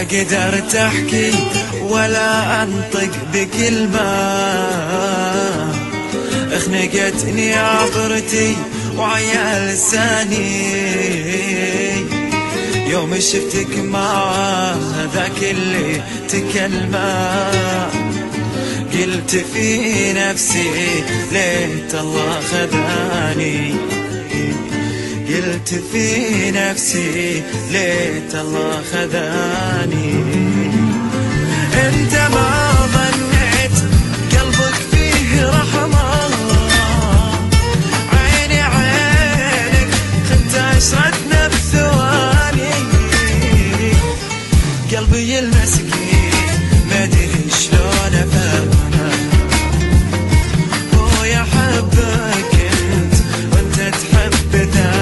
قدرت احكي ولا انطق بكلمة، اخنقتني عبرتي وعيا لساني يوم شفتك معاه ذاك اللي تكلمه. قلت في نفسي ليت الله خذاني، قلت في نفسي ليت الله خذاني. انت ما ظنيت قلبك فيه رحمة، عيني عينك كنت عشرتنا بثواني. قلبي المسكين ما ادري شلون افهمه، هو يحبك انت وانت تحب ثاني.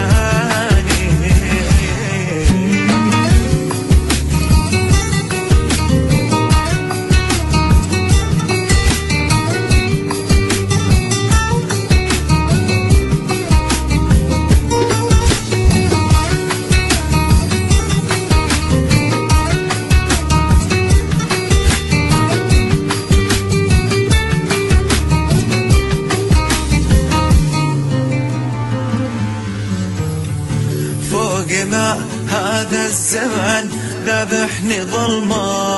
ما هذا الزمن ذبحني ظلمه،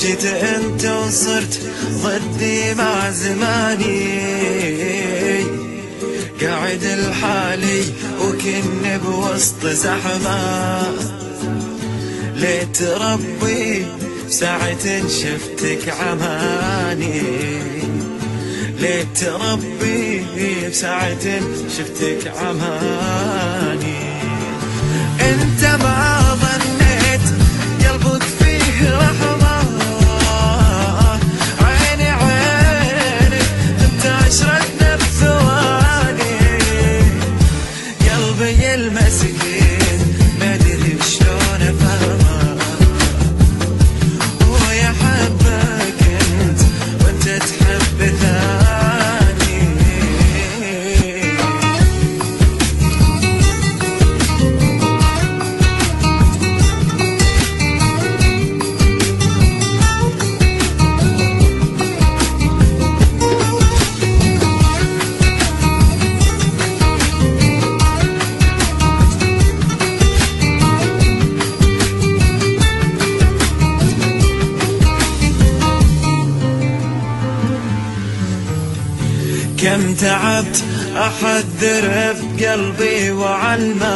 جيت انت وصرت ضدي مع زماني. قاعد لحالي وكن بوسط زحمه، ليت ربي ساعة شفتك عماني. ليت ربي بساعة شفتك عماني. انت ما ظنيت قلبك فيه رحمة، عيني عينك انت عشرتنا بثواني. قلبي المسكين ما ادري شلون افهمه، هو يحبك انت وانت تحب ثاني. كم تعبت أحذر بقلبي وعلمه،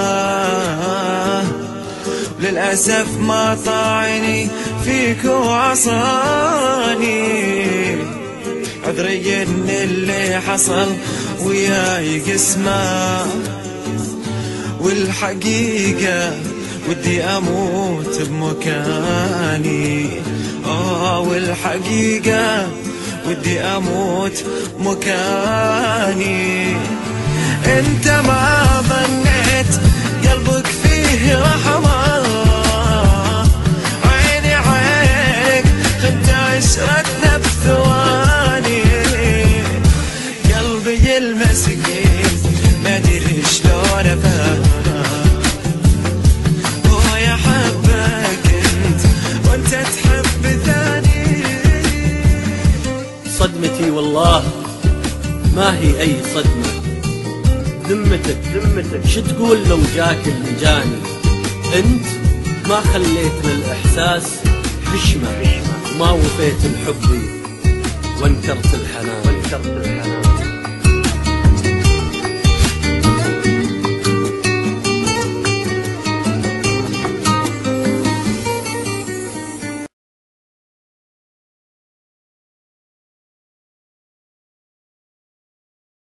للأسف ما طاعني فيك وعصاني. عذري إن اللي حصل وياي قسمه، والحقيقة ودي أموت بمكاني. والحقيقة ودي أموت مكاني. انت ما ظنيت قلبك فيه رحمة، عيني عينك كنت عشرتنا بثواني. قلبي المسكين ما ادري شلون افهمه، هو يحبك انت وانت تحب ثاني. صدمتي والله ما هي أي صدمة، ذمتك شو تقول لو جاك اللي جاني. أنت ما خليت للإحساس حشمة، ما وفيت لحبي وانكرت الحنان.